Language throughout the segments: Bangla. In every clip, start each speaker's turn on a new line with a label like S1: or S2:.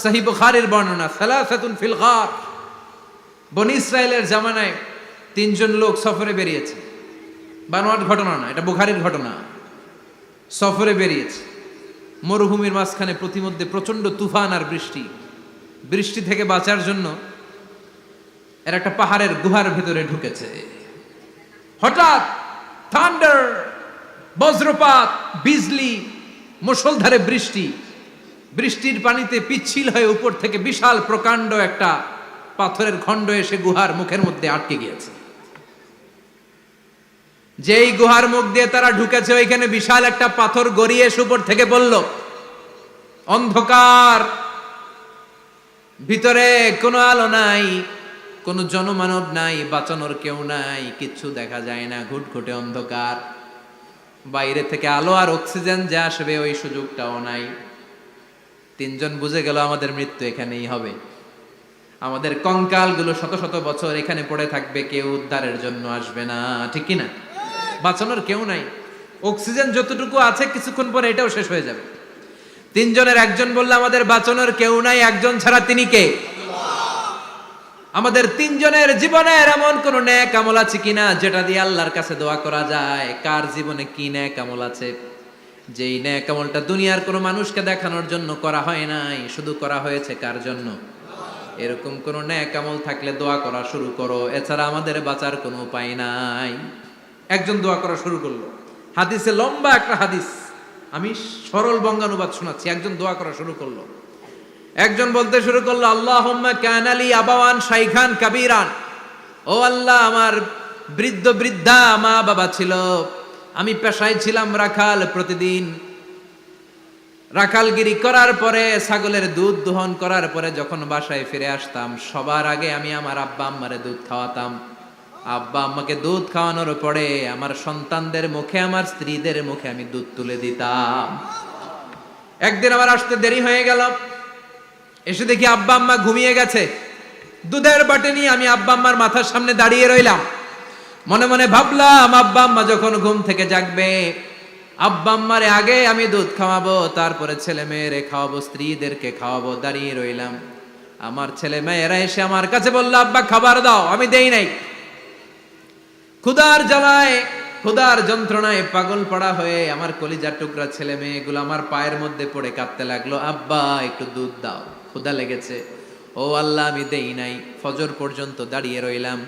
S1: সহিহ বুখারীর বর্ণনা, সালাসাতুন ফিল গার। বনি ইসরায়েলের জামানায় তিনজন লোক সফরে বেরিয়েছে, বানোয়াট ঘটনা না, এটা বুখারীর ঘটনা। সফরে বেরিয়েছে, মরুভূমির মাঝখানে প্রতিমধ্যে প্রচন্ড তুফান আর বৃষ্টি। বৃষ্টি থেকে বাঁচার জন্য এর একটা পাহাড়ের গুহার ভিতরে ঢুকেছে। হঠাৎ থান্ডার, বজ্রপাত, বিজলি, মুষলধারে বৃষ্টি। বৃষ্টির পানিতে পিচ্ছিল হয়ে উপর থেকে বিশাল প্রকাণ্ড একটা পাথরের খণ্ড এসে গুহার মুখের মধ্যে আটকে গিয়েছে। যেই গুহার মুখ দিয়ে তারা ঢুকেছে, ওইখানে বিশাল একটা পাথর গড়িয়ে এসে উপর থেকে পড়ল। অন্ধকার, ভিতরে কোনো আলো নাই, কোনো জনমানব নাই, বাঁচানোর কেউ নাই, কিচ্ছু দেখা যায় না, ঘুটঘুটে অন্ধকার। বাইরে থেকে আলো আর অক্সিজেন যে আসবে ওই সুযোগটাও নাই। তিনজন বুঝে গেল আমাদের মৃত্যু এখানেই হবে, আমাদের কঙ্কালগুলো শত শত বছর এখানে পড়ে থাকবে, কেউ উদ্ধারের জন্য আসবে না। ঠিক কিনা? বাঁচানোর কেউ নাই, অক্সিজেন যতটুকু আছে কিছুক্ষণ পরে এটাও শেষ হয়ে যাবে। তিনজনের একজন বলল আমাদের বাঁচানোর কেউ নাই, একজন ছাড়া তিনি কে? আমাদের তিনজনের জীবনের এমন কোন নেক আমল আছে কিনা যেটা দিয়ে আল্লাহর কাছে দোয়া করা যায়? কার জীবনে কি নেক আমল আছে যেই নেক আমলটা দুনিয়ার কোনো মানুষকে দেখানোর জন্য করা হয় নাই, শুধু করা হয়েছে কার জন্য? এরকম কোন নেক আমল থাকলে দোয়া করা শুরু করো, এছাড়া আমাদের বাঁচার কোনো উপায় নাই। একজন দোয়া করা শুরু করলো। হাদিসে লম্বা একটা হাদিস, আমি সরল বঙ্গানুবাদ শোনাচ্ছি। একজন দোয়া করা শুরু করলো। একজন বলতে শুরু করলো, আল্লাহুম্মা কানা লি আবাওয়ান শাইখান কাবীরান। ও আল্লাহ, আমার বৃদ্ধ বৃদ্ধা মা বাবা ছিল, আমি পেশায় ছিলাম রাখাল। প্রতিদিন রাখালগিরি করার পরে, ছাগলের দুধ দোহন করার পরে যখন বাসায় ফিরে আসতাম, সবার আগে আমি আমার আব্বা আম্মারে দুধ খাওয়াতাম। আব্বা আম্মাকে দুধ খাওয়ানোর পরে আমার সন্তানদের মুখে, আমার স্ত্রীদের মুখে আমি দুধ তুলে দিতাম। একদিন আমার আসতে দেরি হয়ে গেল, এসে দেখি আব্বা আম্মা ঘুমিয়ে গেছে। দুধের বাটি নিয়ে আমি আব্বা আম্মার মাথার সামনে দাঁড়িয়ে রইলাম। মনে মনে ভাবলাম, আব্বা আম্মা যখন ঘুম থেকে জাগবে, আব্বা আম্মারে আগে আমি দুধ খাওয়াবো, তারপরে ছেলে মেয়েরে খাওয়াবো, স্ত্রীদেরকে খাওয়াবো। দাঁড়িয়ে রইলাম। আমার ছেলে মেয়েরা এসে আমার কাছে বলল, আব্বা খাবার দাও। আমি দেই নাই। ক্ষুধার জ্বালায়, ক্ষুধার যন্ত্রণায় পাগল পড়া হয়ে আমার কলিজার টুকরা ছেলে মেয়েগুলো আমার পায়ের মধ্যে পড়ে কাঁদতে লাগলো, আব্বা একটু দুধ দাও, ক্ষুধা লেগেছে। ও আল্লাহ, আমি দেই নাই। ফজর পর্যন্ত দাঁড়িয়ে রইলাম।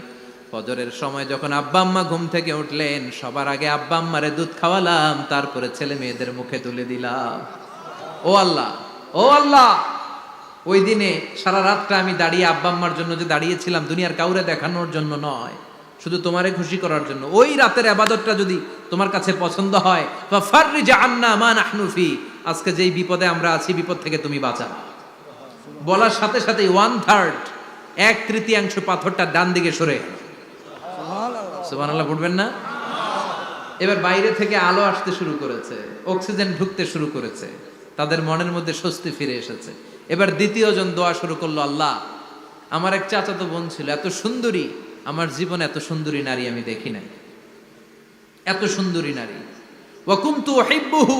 S1: ফজরের সময় যখন আব্বা আম্মা ঘুম থেকে উঠলেন, সবার আগে আব্বা আম্মারে দুধ খাওয়ালাম, তারপরে ছেলে মেয়েদের মুখে তুলে দিলাম। ও আল্লাহ, ও আল্লাহ, ওই দিনে সারা রাতটা আমি দাঁড়িয়ে আব্বা আম্মার জন্য যে দাঁড়িয়েছিলাম, দুনিয়ার কাউরে দেখানোর জন্য নয়, শুধু তোমারে খুশি করার জন্য। ওই রাতের ইবাদতটা যদি তোমার কাছে পছন্দ হয়, ফাফাররিজ আন্না মা নাহনু ফি, আজকে যেই বিপদে আমরা আছি, বিপদ থেকে তুমি বাঁচাও। বলার সাথে সাথে 1/3, 1/3 পাথরটা ডান দিকে সরে। সুবহানাল্লাহ পড়বেন না? এবার বাইরে থেকে আলো আসতে শুরু করেছে, অক্সিজেন ঢুকতে শুরু করেছে, তাদের মনের মধ্যে স্বস্তি ফিরে এসেছে। এবার দ্বিতীয় জন দোয়া শুরু করলো, আল্লাহ, আমার এক চাচাতো বোন ছিল, এত সুন্দরী, আমার জীবনে এত সুন্দরী নারী আমি দেখি নাই, এত সুন্দরী নারী। ওয়া কুনতু উহিব্বুহু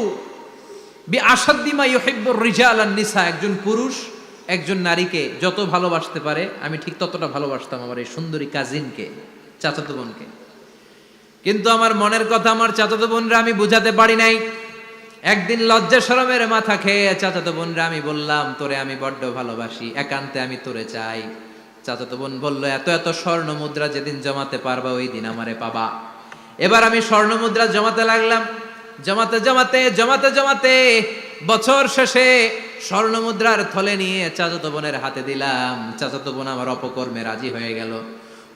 S1: বিআশাদ্দি মা ইউহিব্বুর রিজাল আন নিসা। একজন পুরুষ একজন নারীকে যত ভালোবাসতে পারে, আমি ঠিক ততটা ভালোবাসতাম আমার এই সুন্দরী কাজিনকে, চাচাতো বোনকে। কিন্তু আমার মনের কথা আমার চাচাতো বোনরা আমি বুঝাতে পারি নাই। একদিন লজ্জা শরমের মাথা খেয়ে চাচাতো বোনরা আমি বললাম, তোরে আমি বড্ড ভালোবাসি, একান্তে আমি তোরে চাই। চাচাতো বোন বলল, এত এত স্বর্ণ মুদ্রা যেদিন জমাতে পারবা ওই দিন আমারে পাবা। এবার আমি স্বর্ণ মুদ্রা জমাতে লাগলাম। জমাতে জমাতে জমাতে জমাতে বছর শেষে স্বর্ণ মুদ্রার থলে নিয়ে চাচাতো বোনের হাতে দিলাম। চাচাতো বোন আমার অপকর্মে রাজি হয়ে গেল।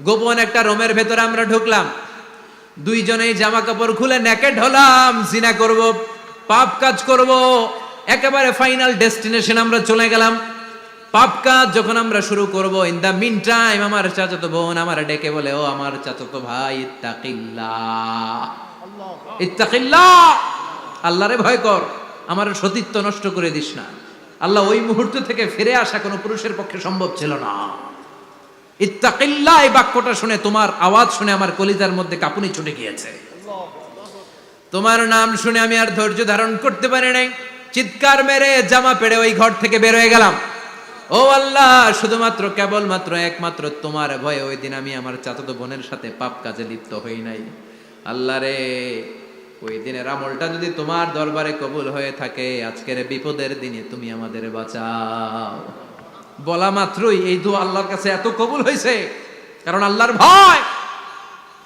S1: গোপন একটা রুমের ভেতরে আমরা ঢুকলাম, দুইজনেই জামা কাপড় খুলে নেকেড হলাম। জিনা করব, পাপ কাজ করব, একেবারে ফাইনাল ডেস্টিনেশন আমরা চলে গেলাম। পাপ কাজ যখন আমরা শুরু করব, ইন দা মিন টাইম আমার চাচাতো বোন আমার ডেকে বলে, ও আমার চাচাতো ভাই, ইত্তাকিল্লাহ, ইত্তাকিল্লাহ, আল্লাহরে ভয় কর, আমার সতীত্ব নষ্ট করে দিস না। আল্লাহ ওই মুহূর্ত থেকে ফিরে আসা কোনো পুরুষের পক্ষে সম্ভব ছিল না। ইত্তাকিল্লাহ, এই বাক্যটা শুনে, তোমার আওয়াজ শুনে আমার কলিজার মধ্যে কাঁপুনি ছুটে গিয়েছে। তোমার নাম শুনে আমি আর ধৈর্য ধারণ করতে পারি নাই। চিৎকার মেরে জামা পেড়ে ওই ঘর থেকে বের হয়ে গেলাম। ও আল্লাহ, শুধুমাত্র কেবলমাত্র একমাত্র তোমার ভয়ে ওই দিন আমি আমার চাচাতো বোনের সাথে পাপ কাজে লিপ্ত হই নাই। আল্লাহ রে, ওই দিনের আমলটা যদি তোমার দরবারে কবুল হয়ে থাকে, আজকের বিপদের দিনে তুমি আমাদের বাঁচাও। বলা মাত্রই এই দোয়া আল্লাহর কাছে এত কবুল হয়েছে, কারণ আল্লাহর ভয়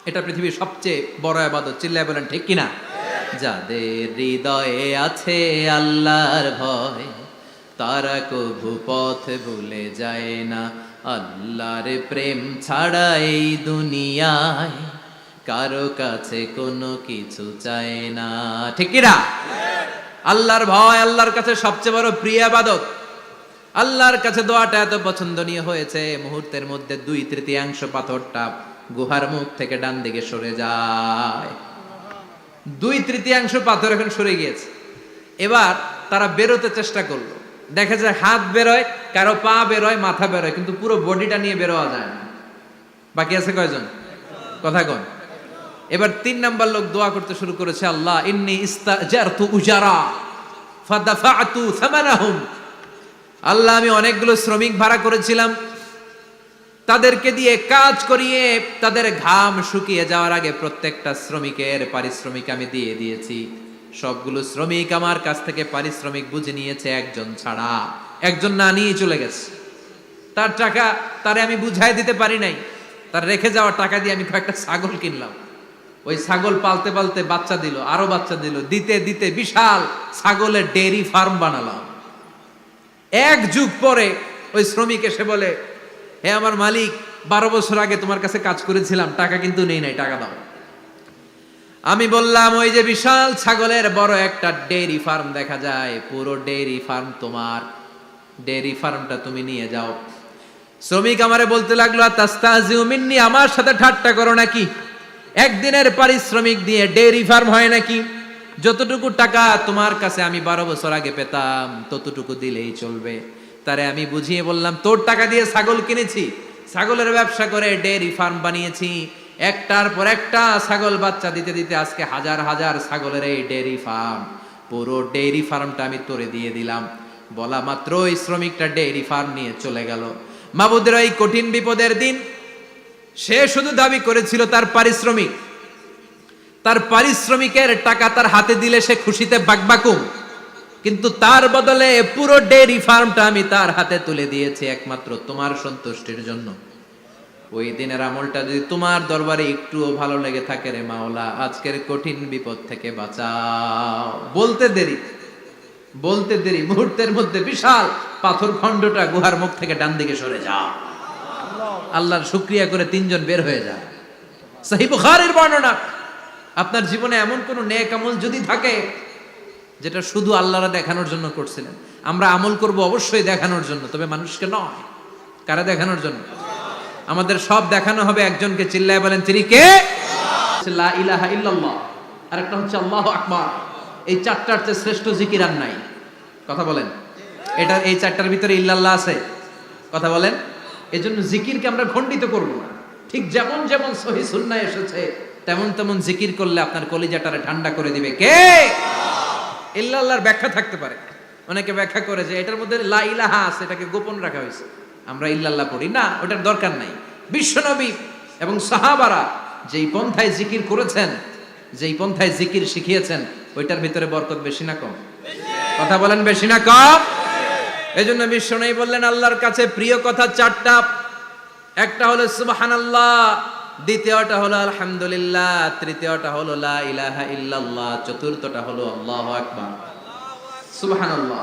S1: এটা পৃথিবীর সবচেয়ে বড় ইবাদত। চিল্লায় বলেন ঠিক কিনা? যাদের হৃদয়ে আছে আল্লাহর ভয়, তারা কভু পথ ভুলে যায় না। আল্লাহর প্রেম ছাড়া এই দুনিয়ায় কারো কাছে কোনো কিছু চায় না। ঠিক কিনা? আল্লাহর ভয় আল্লাহর কাছে সবচেয়ে বড় প্রিয় ইবাদত। আল্লাহর কাছে দোয়াটা এত পছন্দনীয় হয়েছে, মুহূর্তের মধ্যে 2/3 পাথরটা গুহার মুখ থেকে ডান দিকে সরে যায়। 2/3 পাথর এখন সরে গিয়েছে। এবার তারা বেরোতে চেষ্টা করলো, দেখা যায় হাত বেরোয়, কারো পা বেরোয়, মাথা বেরোয়, কিন্তু পুরো বডিটা নিয়ে বেরোয়া যায় না। বাকি আছে কয়জন? কথা কন। এবার 3 নাম্বার লোক দোয়া করতে শুরু করেছে, আল্লাহ ইন্নী ইস্তাজারতু উজারা ফাদাফাতু সামানাহুম। আল্লাহ, আমি অনেকগুলো শ্রমিক ভাড়া করেছিলাম, তাদেরকে দিয়ে কাজ করিয়ে তাদের ঘাম শুকিয়ে যাওয়ার আগে প্রত্যেকটা শ্রমিকের পারিশ্রমিক আমি দিয়ে দিয়েছি। সবগুলো শ্রমিক আমার কাছ থেকে পারিশ্রমিক বুঝে নিয়েছে, একজন ছাড়া। একজন না নিয়ে চলে গেছে। তার টাকা তারে আমি বুঝাই দিতে পারি নাই। তার রেখে যাওয়া টাকা দিয়ে আমি কয়েকটা ছাগল কিনলাম। ওই ছাগল পালতে পালতে বাচ্চা দিল, আরো বাচ্চা দিল, দিতে দিতে বিশাল ছাগলের ডেইরি ফার্ম বানালাম। 1 যুগ পরে ওই শ্রমিক এসে বলে, হে আমার মালিক, 12 বছর আগে তোমার কাছে কাজ করেছিলাম, টাকা কিন্তু নেই নাই, টাকা দাও। আমি বললাম, ওই যে বিশাল ছাগলের বড় একটা ডেইরি ফার্ম দেখা যায়, পুরো ডেইরি ফার্ম তোমার, ডেইরি ফার্মটা তুমি নিয়ে যাও। শ্রমিক আমারে বলতে লাগলো, তাস্তাজিউ মিন্নি, আমার সাথে ঠাট্টা করো নাকি? একদিনের পারিশ্রমিক দিয়ে ডেইরি ফার্ম হয় নাকি? যতটুকু টাকা তোমার কাছে আমি 12 বছর আগে পেতাম, ততটুকু দিলেই চলবে। তারে আমি বুঝিয়ে বললাম, তোর টাকা দিয়ে ছাগল কিনেছি, ছাগলের ব্যবসা করে ডেইরি ফার্ম বানিয়েছি, একটার পর একটা ছাগল বাচ্চা দিতে দিতে আজকে হাজার হাজার ছাগলের এই ডেইরি ফার্ম, পুরো ডেইরি ফার্মটা আমি তোরে দিয়ে দিলাম। বলা মাত্রই শ্রমিকটা ডেইরি ফার্ম নিয়ে চলে গেল। মাবুদের এই কঠিন বিপদের দিন সে শুধু দাবি করেছিল তার পারিশ্রমিক, তার পারিশ্রমিকের টাকা তার হাতে দিলে সে খুশিতে বাকবাকুম, কিন্তু তার বদলে পুরো ডেইরি ফার্মটা আমি তার হাতে তুলে দিয়েছি একমাত্র তোমার সন্তুষ্টির জন্য। ওই দিনের আমলটা যদি তোমার দরবারে একটুও ভালো লেগে থাকে রে মাওলা, আজকের কঠিন বিপদ থেকে বাঁচাও। বলতে দেরি মুহূর্তের মধ্যে বিশাল পাথর খণ্ডটা গুহার মুখ থেকে ডান দিকে সরে যাও। আল্লাহর শুকরিয়া করে 3 জন বের হয়ে যায়। সহিহ বুখারীর বর্ণনা। আপনার জীবনে এমন কোন নেক আমল যদি থাকে যেটা শুধু আল্লাহরা দেখানোর জন্য করছিলেন, আমরা আমল করব অবশ্যই দেখানোর জন্য, তবে মানুষকে নয়। কারা দেখানোর জন্য? আমাদের সব দেখানো হবে একজনকে। চিল্লায় বলেন, তিনি কে? লা ইলাহা ইল্লাল্লাহ, আর একটা হচ্ছে আল্লাহু আকবার। এই 4টার চেয়ে শ্রেষ্ঠ জিকির আর নাই। কথা বলেন, এটা এই 4টার ভিতরে ইল্লাল্লাহ আছে? কথা বলেন। এজন্য জিকিরকে আমরা খণ্ডিত করব না। ঠিক যেমন যেমন সহিহ সুন্নাহ এসেছে তেমন তেমন জিকির করলে আপনার কলিজাটারে ঠান্ডা করে দিবে কে? ইল্লাল্লাহর ব্যাখ্যা থাকতে পারে। অনেকে ব্যাখ্যা করে যে এটার মধ্যে লা ইলাহা আছে, এটাকে গোপন রাখা হয়েছে, আমরা ইল্লাল্লাহ পড়ি না, ওটার দরকার নাই। বিশ্বনবী এবং সাহাবারা যেই পন্থায় জিকির করেছেন, যেই পন্থায় জিকির শিখিয়েছেন, ওইটার ভিতরে বরকত বেশি না কম? কথা বলেন, বেশি না কম? এজন্য বিশ্বনবী বললেন আল্লাহর কাছে প্রিয় কথা 4টা। একটা হলো সুবহানাল্লাহ, দ্বিতীয়টা হলো আলহামদুলিল্লাহ, তৃতীয়টা হলো লা ইলাহা ইল্লাল্লাহ, চতুর্থটা হলো আল্লাহু আকবার। সুবহানাল্লাহ,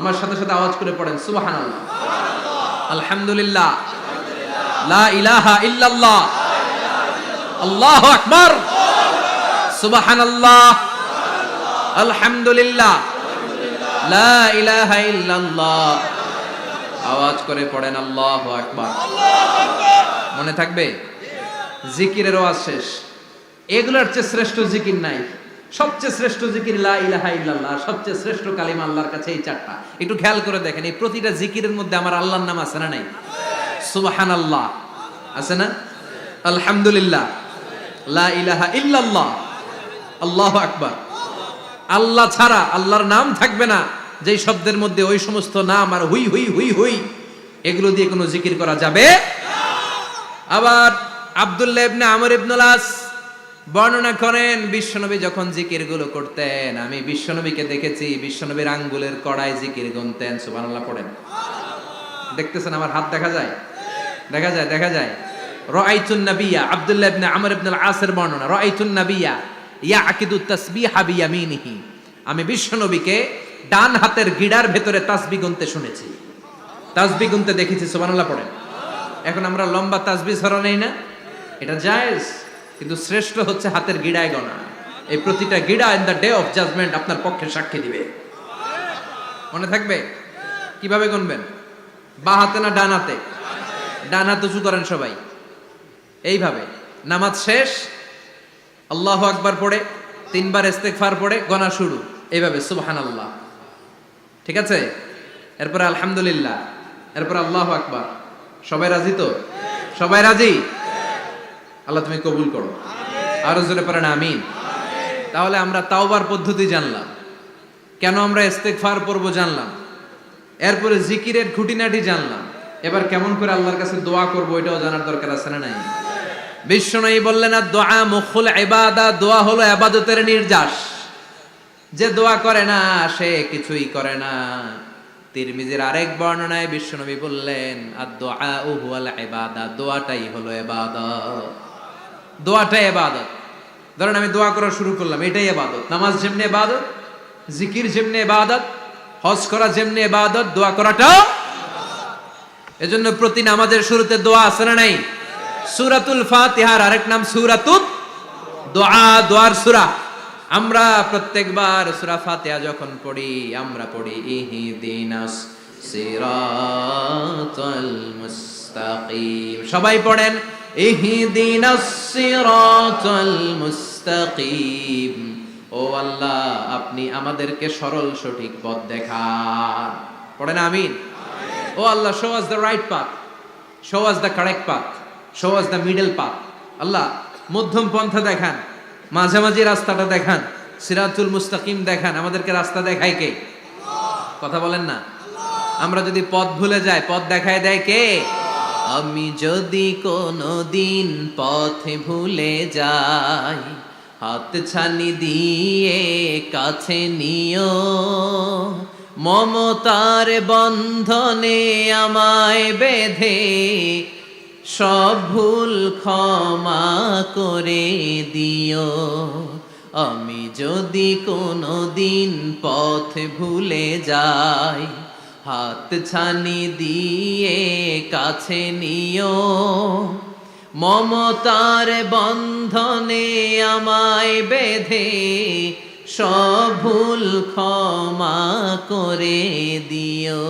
S1: আমার সাথে সাথে আওয়াজ করে পড়েন, সুবহানাল্লাহ, আলহামদুলিল্লাহ, লা ইলাহা ইল্লাল্লাহ, আল্লাহু আকবার, সুবহানাল্লাহ, আলহামদুলিল্লাহ, লা ইলাহা ইল্লাল্লাহ। আওয়াজ করে পড়েন আল্লাহু আকবার। মনে থাকবে? জিকিরের ওয়াজ শেষ। এগুলোর চেয়ে শ্রেষ্ঠ জিকির নাই। সবচেয়ে শ্রেষ্ঠ জিকির লা ইলাহা ইল্লাল্লাহ, সবচেয়ে শ্রেষ্ঠ কালিমা আল্লাহর কাছে এই 4টা। একটু খেয়াল করে দেখেন, এই প্রতিটা জিকিরের মধ্যে আমার আল্লাহর নাম আছে না নাই? সুবহানাল্লাহ আছে না? আলহামদুলিল্লাহ, লা ইলাহা ইল্লাল্লাহ, আল্লাহু আকবার। আল্লাহ ছাড়া, আল্লাহর নাম থাকবে না, যেই শব্দের মধ্যে ওই সমস্ত নাম আর হুই হুই হুই হুই এগুলো দিয়ে কোনো জিকির করা যাবে। আবার আব্দুল্লাহ ইবনে আমর ইবনুল আস বর্ণনা করেন, বিশ্বনবী যখন জিকির গুলো করতেন, আমি বিশ্বনবীকে দেখেছি বিশ্বনবীর আঙ্গুলের কড়ায় জিকির গুনতেন। সুবহানাল্লাহ পড়েন। দেখতেছেন আমার হাত দেখা যায়, দেখা যায়, দেখা যায়। রাআইতুন নাবিয়্যা, আব্দুল্লাহ ইবনে আমর ইবনুল আসের বর্ণনা, রাআইতুন নাবিয়্যা ইয়াকিদু তাসবিহা বিয়ামিনিহি, আমি বিশ্বনবীকে ডান হাতের গিড়ার ভেতরে তাসবিহ গুনতে শুনেছি, তাসবিহ গুনতে দেখেছি। সুবহানাল্লাহ পড়েন। এখন আমরা লম্বা তাসবিহ ছড়া নেই না, এটা জায়েজ, কিন্তু শ্রেষ্ঠ হচ্ছে হাতের গিড়ায় গোনা। এই প্রতিটা গিড়া in the day of judgement আপনার পক্ষে সাক্ষী দিবে। মনে থাকবে? কিভাবে গুনবেন? বাঁ হাতে না ডান হাতে? ডান হাত উঁচু করেন সবাই, এইভাবে। নামাজ শেষ, আল্লাহু আকবার পড়ে 3 বার ইস্তেগফার পড়ে গোনা শুরু, এইভাবে সুবহানাল্লাহ। ঠিক আছে? এরপর আলহামদুলিল্লাহ, এরপর আল্লাহু আকবার। সবাই রাজি তো? সবাই রাজি? আল্লাহ তুমি কবুল করো। আরো জোরে পড়েন আমিন। তাহলে আমরা তাওবার পদ্ধতি জানলাম, কেন আমরা ইস্তেগফার পড়বো জানলাম, এরপরে জিকিরের খুঁটিনাটি জানলাম। এবার কেমন করে আল্লাহর কাছে দোয়া করবো এটাও জানার দরকার আছে না নাই? বিশ্বনবী বললেন আর দোয়া মুখুল ইবাদা, দোয়া হলো ইবাদতের নির্যাস। যে দোয়া করে না সে কিছুই করে না। তিরমিজির আরেক বর্ণনায় বিশ্বনবী বললেন আর দোয়া হুয়াল ইবাদা, দোয়াটাই হলো ইবাদত, দোয়াটাই ইবাদত। ধরেন আমি দোয়া করা শুরু করলাম, এটাই ইবাদত। নামাজ যেমনি ইবাদত, জিকির যেমনি ইবাদত, হজ করা যেমনি ইবাদত, দোয়া করাটাও। এজন্য প্রতি নামাজের শুরুতে দোয়া আছে না নাই? সূরাতুল ফাতিহার আরেক নাম সূরাতুদ দোয়া, দোয়ার সূরা। আমরা প্রত্যেকবার সূরা ফাতিহা যখন পড়ি আমরা পড়ি ইহদিনাস সিরাতাল মুস্তাকিম। সবাই পড়েন ইহদিনাস সিরাতাল মুস্তাকিম। ও আল্লাহ আপনি আমাদেরকে সরল সঠিক পথ দেখান। পড়েন আমিন। ও আল্লাহ, show us the right path, show us the correct path, show us the middle path. আল্লাহ মধ্যম পন্থা দেখান, মাঝামাঝি রাস্তাটা দেখান, সিরাতুল মুস্তাকিম দেখান। আমাদেরকে রাস্তা দেখায় কে? কথা বলেন না। আমরা যদি পথ ভুলে যাই পথ দেখায় দেয় কে? আমি যদি কোনদিন পথে ভুলে যাই, হাত ছানি দিয়ে কাছে নিও, মমতার বন্ধনে আমায় বেঁধে সব ভুল ক্ষমা করে দিও। আমি যদি কোনদিন পথ ভুলে যাই, হাত ছানি দিয়ে কাছে নিও, মমতার বন্ধনে আমায় বেঁধে সব ভুল ক্ষমা করে দিও।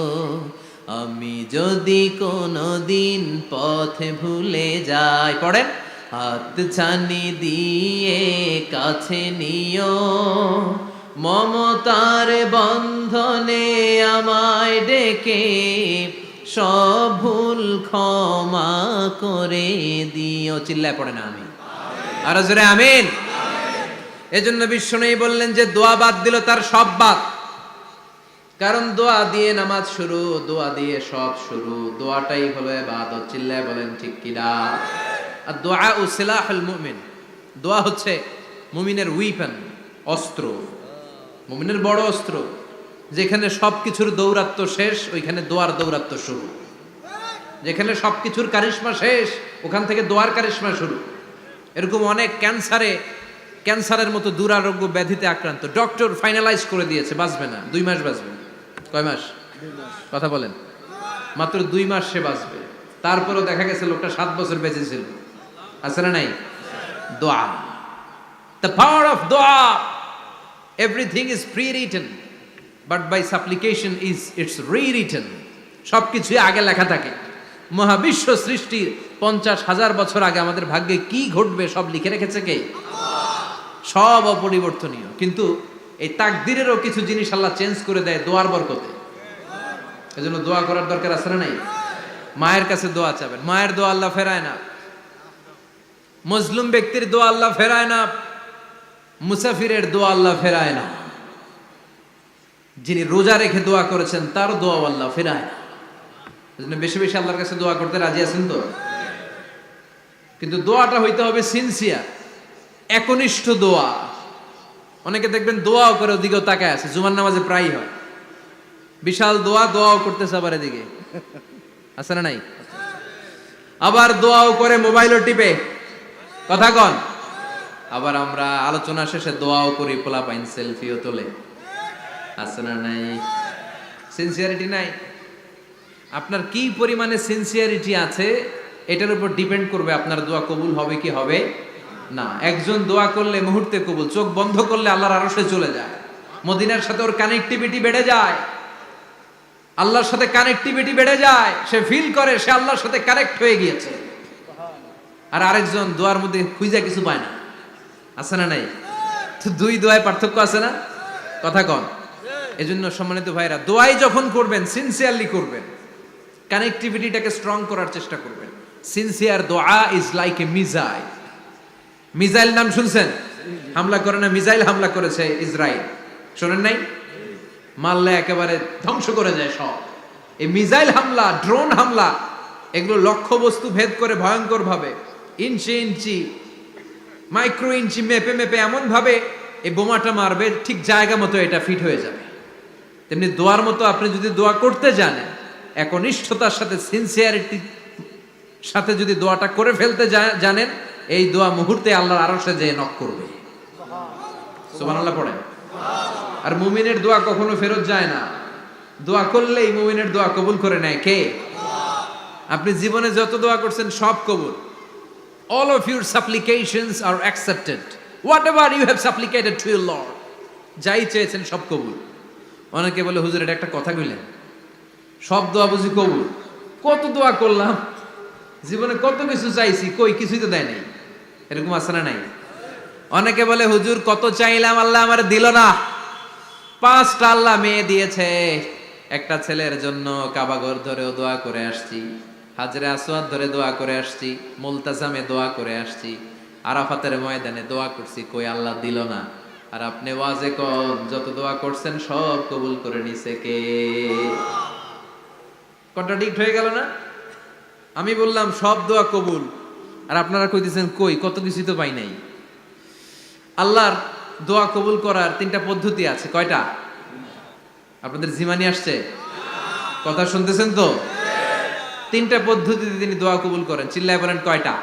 S1: আমি যদি কোনদিন পথ ভুলে যাই, পড়েন, হাত ছানি দিয়ে কাছে নিও, মমতার বন্ধনে আমায় ডেকে সব ভুল ক্ষমা করে দিও। চিল্লায় পড়েন আমিন। আর জোরে আমিন। এজন্য বিশ্বনবী বললেন যে দোয়া বাদ দিল তার সব বাদ। কারণ দোয়া দিয়ে নামাজ শুরু, দোয়া দিয়ে সব শুরু, দোয়াটাই হলো ইবাদত। চিল্লায় বলেন ঠিক কিনা? আর দোয়া ও সিলাহুল মুমিন, দোয়া হচ্ছে মুমিনের উইপেন, অস্ত্র, মুমিনের বড় অস্ত্র। যেখানে সবকিছুর দৌরাত্ম্য শেষ ওইখানে দোয়ার দৌরাত্ম্য শুরু। যেখানে সবকিছুর কারিশমা শেষ ওখান থেকে দোয়ার কারিশমা শুরু। এরকম অনেক ক্যান্সারের মতো দুরারোগ্য ব্যাধিতে আক্রান্ত, ডক্টর ফাইনালাইজ করে দিয়েছে বাঁচবে না, 2 মাস বাঁচবে। কয় মাস? কথা বলেন। মাত্র 2 মাস সে বাঁচবে। তারপরেও দেখা গেছে লোকটা 7 বছর বেঁচে ছিল। আছে না নাই? দোয়া, the power of দোয়া। Everything is pre-written, but by supplication is it's rewritten. সবকিছুই আগে লেখা থাকে। মহাবিশ্ব সৃষ্টির 50,000 বছর আগে আমাদের ভাগ্যে কি ঘটবে সব লিখে রেখেছে কে? সব অপরিবর্তনীয়। কিন্তু এই তাকদিরেরও কিছু জিনিস আল্লাহ চেঞ্জ করে দেয় দোয়ার বরকতে। এজন্য দোয়া করার দরকার আছে না নাই? মায়ের কাছে দোয়া চাবেন, মায়ের দোয়া আল্লাহ ফেরায় না। মজলুম ব্যক্তির দোয়া আল্লাহ ফেরায় না। মুসাফিরের দোয়া আল্লাহ ফেরায় না। যিনি রোজা রেখে দোয়া করেছেন তার দোয়া আল্লাহ ফেরায় না। এজন্য বেশি বেশি আল্লাহর কাছে দোয়া করতে রাজি আছেন তো? কিন্তু দোয়াটা হইতে হবে সিনসিয়ার, একনিষ্ঠ দোয়া। অনেকে দেখবেন দোয়াও করে ওদিকেও তাকায় আছে, জুমার নামাজে প্রায় হয় বিশাল দোয়াও করতেছে, আবার এদিকে আছে না নাই? আবার দোয়াও করে মোবাইলও টিপে, কথা কন। আবার আমরা আলোচনা শেষে দোয়াও করি, পোলা পাইন সেলফিও তোলে, আছে না নাই? সিনসিয়ারিটি নাই। আপনার কি পরিমাণে সিনসিয়ারিটি আছে এটার উপর ডিপেন্ড করবে আপনার দোয়া কবুল হবে কি হবে না। একজন দোয়া করলে মুহূর্তে কবুল, চোখ বন্ধ করলে আল্লাহর আরশে চলে যায়, মদিনার সাথে ওর কানেক্টিভিটি বেড়ে যায়, আল্লাহর সাথে কানেক্টিভিটি বেড়ে যায়, সে ফিল করে সে আল্লাহর সাথে কানেক্ট হয়ে গিয়েছে। আর আরেকজন দোয়ার মধ্যে খুঁজা কিছু পায় না, আছে না নাই? তো দুই দোয়ায় পার্থক্য আছে না, কথা কন। এজন্য সম্মানিত ভাইরা, দোয়াই যখন করবেন সিনসিয়ারলি করবেন, কানেক্টিভিটিটাকে স্ট্রং করার চেষ্টা করবেন। সিনসিয়ার দোয়া is like a missile. Missile নাম শুনছেন? হামলা করে না, মিসাইল হামলা করেছে ইসরায়েল, শোনেন নাই? মারলে একেবারে ধ্বংস করে যায় সব। এই মিসাইল হামলা, ড্রোন হামলা, এগুলো লক্ষ্য বস্তু ভেদ করে ভয়ঙ্কর ভাবে, ইঞ্চি ইঞ্চি, মাইক্রো ইঞ্চি মেপে মেপে এমন ভাবে এই বোমাটা মারবে, ঠিক জায়গা মতো এটা ফিট হয়ে যাবে। তেমনি দোয়ার মতো আপনি যদি দোয়া করতে জানেন, একনিষ্ঠতার সাথে সিনসিয়ারিটি সাথে যদি দোয়াটা করে ফেলতে জানেন, এই দোয়া মুহূর্তে আল্লাহর আরশে যেয়ে নক করবে। সুবহানাল্লাহ পড়েন। আর মুমিনের দোয়া কখনো ফেরত যায় না, দোয়া করলেই মুমিনের দোয়া কবুল করে নেয় কে? আপনি জীবনে যত দোয়া করছেন সব কবুল। All of your supplications are accepted. Whatever you have supplicated to your Lord, যাই চেয়েছেন সব কবুল। অনেকে বলে হুজুর এটা একটা কথা কইলেন, সব দোয়া বুঝি কবুল? কত দোয়া করলাম, জীবনে কত কিছু চাইছি, কই কিছুই তো দেয় নাই, এরকম আছে না নাই? অনেকে বলে হুজুর কত চাইলাম আল্লাহ আমার দিল না। 5টা আল্লাহ মেয়ে দিয়েছে, একটা ছেলের জন্য কাবাঘর ধরেও দোয়া করে আসছি, হাজরে আসওয়াদ ধরে দোয়া করে আসছি, মুলতাজামে দোয়া করে আসছি, আরাফাতের ময়দানে দোয়া করছি, কই আল্লাহ দিল না। আর আপনি ওয়াজে কোন যত দোয়া করছেন সব কবুল করে নিছে কে? কন্ট্রাডিক্ট হয়ে গেল না? আমি বললাম সব দোয়া কবুল, আর আপনারা কইতেছেন কই কত কিছু তো পাই নাই। আল্লাহর দোয়া কবুল করার 3টা পদ্ধতি আছে। কয়টা? আপনাদের জিমানি আসছে? কথা শুনতেছেন তো? 3টা পদ্ধতিতে তিনি দোয়া কবুল করেন। চিল্লায় বলেন কয়টা?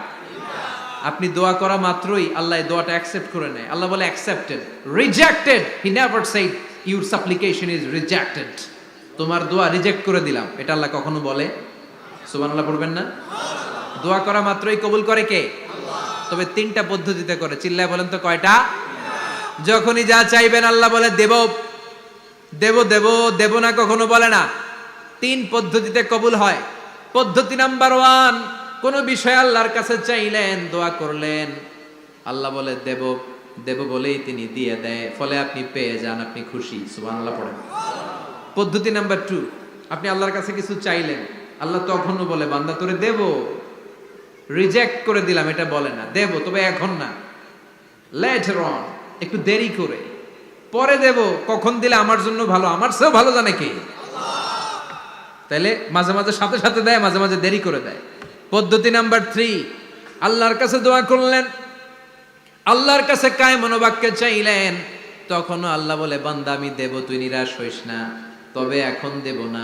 S1: আপনি দোয়া করা মাত্রই আল্লাহ দোয়াটা অ্যাকসেপ্ট করে নেয়। আল্লাহ বলে accepted, rejected he never shed your সাপ্লিকেশন is rejected. তোমার দোয়া রিজেক্ট করে দিলাম, এটা আল্লাহ কখনো বলে? সুবহানাল্লাহ পড়বেন না? দোয়া করা মাত্রই কবুল করে কে? তবে 3টা পদ্ধতিতে করে। চিল্লায় বলেন তো কয়টা? যখনই যা চাইবেন আল্লাহ বলে দেব দেব দেব, দেব না কখনো বলে না। 3 পদ্ধতিতে কবুল হয়। পদ্ধতি নাম্বার 1, কোন বিষয় আল্লাহর কাছে চাইলেন, দোয়া করলেন, আল্লাহ বলে দেব দেব বলেই তিনি দিয়ে দেয়, ফলে আপনি পেয়ে যান, আপনি খুশি। সুবহানাল্লাহ পড়েন। পদ্ধতি নাম্বার 2, আপনি আল্লাহর কাছে কিছু চাইলেন, আল্লাহ তখনও বলে বান্দা তোরে দেব, রিজেক্ট করে দিলাম এটা বলে না, দেব তবে এখন না, লেটার অন, একটু দেরি করে, পরে দেব, কখন দিলে আমার জন্য ভালো, আমার চেয়েও ভালো জানে কে? তাইলে মাঝে মাঝে সাথে সাথে দেয়, মাঝে মাঝে দেরি করে দেয়। পদ্ধতি নাম্বার 3, আল্লাহর কাছে দোয়া করলেন, আল্লাহর কাছে কায় মনোবাক্যে চাইলেন, তখনও আল্লাহ বলে বান্দা আমি দেব, তুই নিরাশ হইস না, তবে এখন দেব না,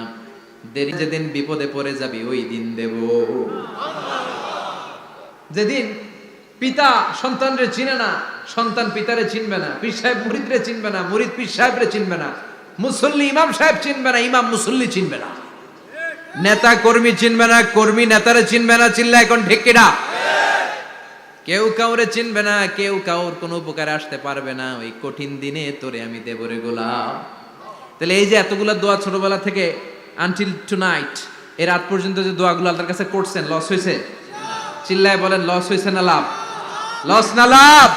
S1: দেরি যেদিন বিপদে পড়ে যাবি ওই দিন দেব। যেদিন পিতা সন্তানরে চিনে না, সন্তান পিতারে চিনবে না, পীর সাহেব মুরিদরে চিনবে না, মুরিদ পীর সাহেবরে চিনবে না, মুসল্লি ইমাম সাহেব চিনবে না, ইমাম মুসল্লি চিনবে না, নেতা কর্মী চিনবে না, কর্মী নেতারে চিনবে না। চিল্লা এখন ঠিক কিনা? কেউ কাউরে চিনবে না, কেউ কাউর কোনো উপকারে আসতে পারবে না। ওই কঠিন দিনে তোরে আমি দেব রে গোলাম। তাহলে এই যে এতগুলা দোয়া ছোটবেলা থেকে আনটিল টুনাইট, এর রাত পর্যন্ত যে দোয়াগুলো আল্লাহর কাছে করছেন, লস হয়েছে? চিল্লায় বলেন লস হয়েছে না লাভ? লস না লাভ?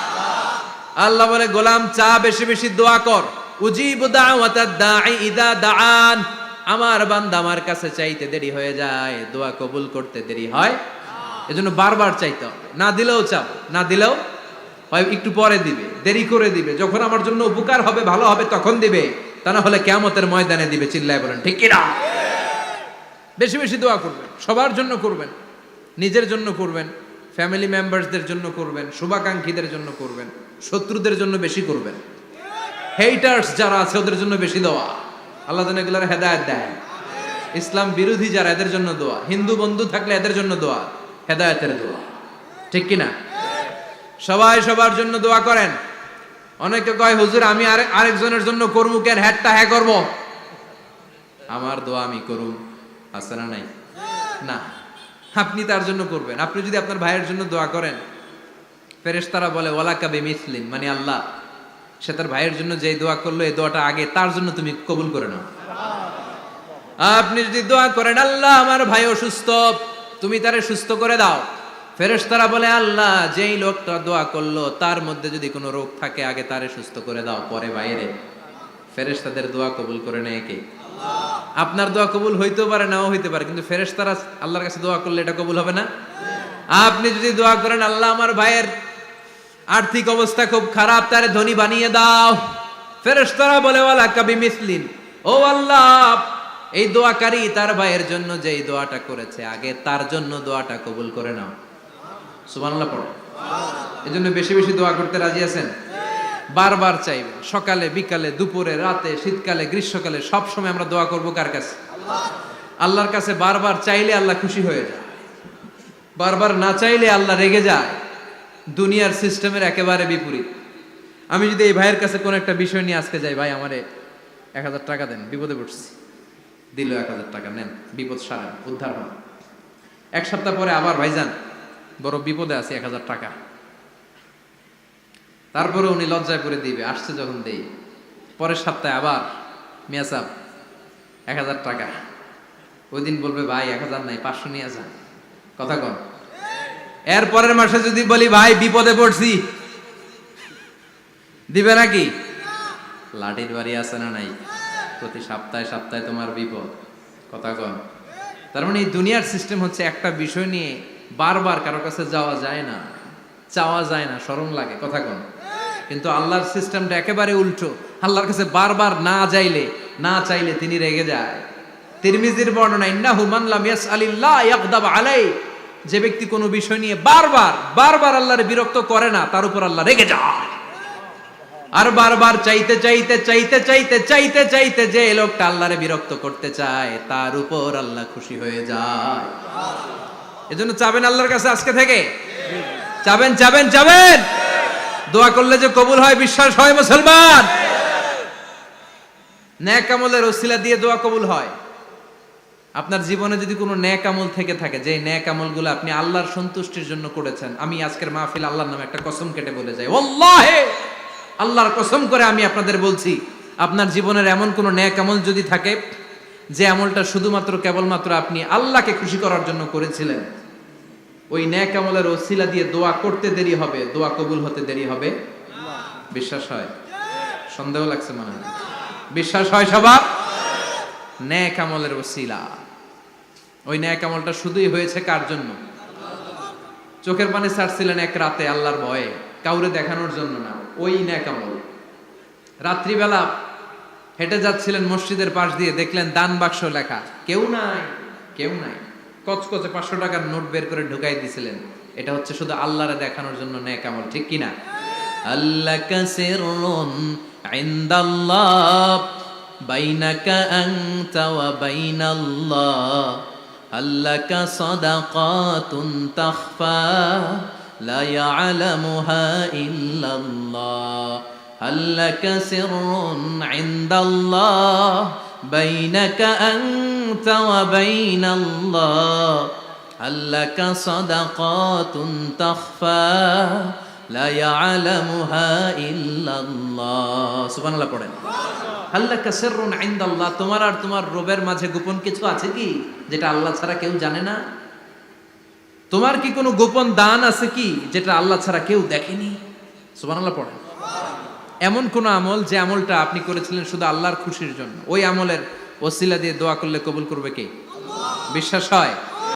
S1: আল্লাহ বলে গোলাম চা বেশি বেশি দোয়া কর, উজিবু দাওয়াতাদ দাঈ ইযা দাআন। আমার বান্দা আমার কাছে চাইতে দেরি হয়ে যায়, দোয়া কবুল করতে দেরি হয়, এজন্য বারবার চাইতে হবে। না দিলেও চাও, না দিলেও হয় একটু পরে দিবে, দেরি করে দিবে, যখন আমার জন্য উপকার হবে, ভালো হবে তখন দিবে। তা না হলে কিয়ামতের ময়দানে দিবে। চিল্লায় বলেন ঠিক কিনা? বেশি বেশি দোয়া করবেন, সবার জন্য করবেন, নিজের জন্য করবেন, ফ্যামিলি মেম্বারসদের জন্য করবেন, শুভাকাঙ্ক্ষীদের জন্য করবেন, শত্রুদের জন্য বেশি করবেন, হেটার্স যারা আছে ওদের জন্য বেশি দোয়া। আল্লাহ যেন এগুলোর হেদায়েত দেয়। ইসলাম বিরোধী যারা এদের জন্য দোয়া, হিন্দু বন্ধু থাকলে এদের জন্য দোয়া, হেদায়েতের দোয়া। ঠিক কিনা? সবাই সবার জন্য দোয়া করেন। অনেকে কয় হুজুর আমি আরেকজনের জন্য করবো কেন, হ্যাটটা হ্যাঁ করবো, আমার দোয়া আমি করুম, আছে না নাই? না, আপনি তার জন্য করবেন। আপনি যদি আপনার ভাইয়ের জন্য দোয়া করেন, ফেরেশতারা বলে ওয়ালাকা বিমিসলিন, মানে আল্লাহ সে তার ভাইয়ের জন্য যে দোয়া করলো এই দোয়াটা আগে তার জন্য তুমি কবুল করে নাও। আপনি যদি দোয়া করেন আল্লাহ আমার ভাই অসুস্থ, তুমি তারে সুস্থ করে দাও, ফেরেশতারা বলে আল্লাহ যেই লোকটা দোয়া করলো তার মধ্যে যদি কোনো রোগ থাকে আগে তারে সুস্থ করে দাও, পরে বাইরে। ফেরেশতাদের দোয়া কবুল করে নেয় কে? আপনার দোয়া কবুল হইতেও পারে নাও হইতে পারে, কিন্তু ফেরেশতারা আল্লাহর কাছে দোয়া করলে এটা কবুল হবে না? আপনি যদি দোয়া করেন আল্লাহ আমার ভাইয়ের আর্থিক অবস্থা খুব খারাপ, তারে ধনী বানিয়ে দাও, ফেরেশতারা বলে ওয়ালাকা বিমিসলিন, ও আল্লাহ এই দোয়াকারী তার ভাইয়ের জন্য যেই দোয়াটা করেছে আগে তার জন্য দোয়াটা কবুল করে নাও। সুবহানাল্লাহ পড়ো। এজন্য বেশি বেশি দোয়া করতে রাজি আছেন? বারবার চাইবেন, সকালে বিকালে দুপুরে রাতে শীতকালে গ্রীষ্মকালে সব সময় আমরা দোয়া করব কার কাছে? আল্লাহর কাছে। বারবার চাইলে আল্লাহ খুশি হয়ে যায়, বারবার না চাইলে আল্লাহ রেগে যায়। দুনিয়ার সিস্টেমের একেবারে বিপরীত। আমি যদি এই ভাইয়ের কাছে কোন একটা বিষয় নিয়ে আজকে যাই, ভাই আমারে 1000 টাকা দেন, বিপদে পড়ছি, দিল 1000 টাকা, নেন বিপদ সারেন, উদ্ধার হন। এক সপ্তাহ পরে আবার ভাইজান বড় বিপদে আছে, 1000 টাকা। তারপরে উনি লজ্জায় পড়ে দিবে, আসছে যখন দেই। পরের সপ্তাহে আবার মিয়া সাহেব 1000 টাকা। ওই দিন বলবে ভাই 1000 নাই, 500 নিয়ে যান। কথা কন। এর পরের মাসে যদি বলি ভাই বিপদে পড়ছি, দিবে নাকি? লাঠির বাড়ি আছে না নাই? প্রতি সপ্তাহে সপ্তাহে তোমার বিপদ। কথা কন। তার মানে এই দুনিয়ার সিস্টেম হচ্ছে একটা বিষয় নিয়ে বারবার কারো কাছে যাওয়া যায় না, চাওয়া যায় না, শরম লাগে। কথা কন। কিন্তু আল্লাহর সিস্টেমটা একেবারে উল্টো। আল্লাহর কাছে বারবার না চাইলে তিনি রেগে যায়। তিরমিজির বর্ণনা, ইন্নাহু মান লাম ইয়াসআলিল্লাহ ইয়াগদাব আলাই, যে ব্যক্তি কোনো বিষয় নিয়ে বারবার আল্লাহর বিরক্ত করে না তার উপর আল্লাহ রেগে যায়। আর বারবার চাইতে যে লোকটা আল্লাহরে বিরক্ত করতে চায় তার উপর আল্লাহ খুশি হয়ে যায়। এজন্য চাবেন আল্লাহর কাছে আজকে থেকে, চাবেন দোয়া করলে যে কবুল হয় বিশ্বাস হয় মুসলমান। নেক আমলের ওসিলা দিয়ে দোয়া কবুল হয়। আপনার জীবনে যদি কোনো নেক আমল থেকে থাকে, যে নেক আমলগুলো আপনি আল্লাহর সন্তুষ্টির জন্য করেছেন, আমি আজকের মাহফিল আল্লাহর নামে একটা কসম কেটে বলে যাই, ওয়াল্লাহি আল্লাহর কসম করে আমি আপনাদের বলছি, আপনার জীবনের এমন কোনো নেক আমল যদি থাকে যে আমলটা শুধুমাত্র কেবলমাত্র আপনি আল্লাহকে খুশি করার জন্য করেছিলেন, ওই নেক আমলের ওসিলা দিয়ে দোয়া করতে দেরি হবে, দোয়া কবুল হতে দেরি হবে। বিশ্বাস হয়? সন্দেহ লাগছে মনে হয়। বিশ্বাস হয় সবার? নেক আমলের ওসিলা, ওই নেক আমলটা শুধুই হয়েছে কার জন্য? চোখের পানি ছাড়ছিলেন এক রাতে আল্লাহর ভয়ে, কাউরে দেখানোর জন্য না। ওই নেক আমল। রাত্রিবেলা হেঁটে যাচ্ছিলেন মসজিদের পাশ দিয়ে, দেখলেন দান বাক্স লেখা, কেউ নাই। কচকচে 500 টাকার নোট বের করে ঢুকাই দিছিলেন। এটা হচ্ছে শুধু আল্লাহরে দেখানোর জন্য নেক আমল। ঠিক কিনা? আল্লাকা সিররুন ইনদাল্লাহ বাইনাকা আনতা ওয়া বাইনাল্লাহ, আল্লাকা সাদাকাতুন তাখফা লা ইয়ালামুহা ইল্লাল্লাহ, আল্লাকা সিররুন ইনদাল্লাহ বাইনাকা আনতা ওয়া বাইনাল্লাহ, আল্লাকা সাদাকাতুন তাখফা লা ইয়ালামুহা ইল্লাল্লাহ। সুবহানাল্লাহ পড়েন। আল্লাকা সিররুন ইনদাল্লাহ, তোমার আর তোমার রবের মাঝে গোপন কিছু আছে কি যেটা আল্লাহ ছাড়া কেউ জানে না? তোমার কি কোনো গোপন দান আছে কি যেটা আল্লাহ ছাড়া কেউ দেখেনি? সুবহানাল্লাহ পড়েন। এমন কোন আমল যে আমলটা আপনি করেছিলেন শুধু আল্লাহর খুশির জন্য, ওই আমলের ওসিলা দিয়ে দোয়া করলে কবুল করবে কে? বিশ্বাস হয়?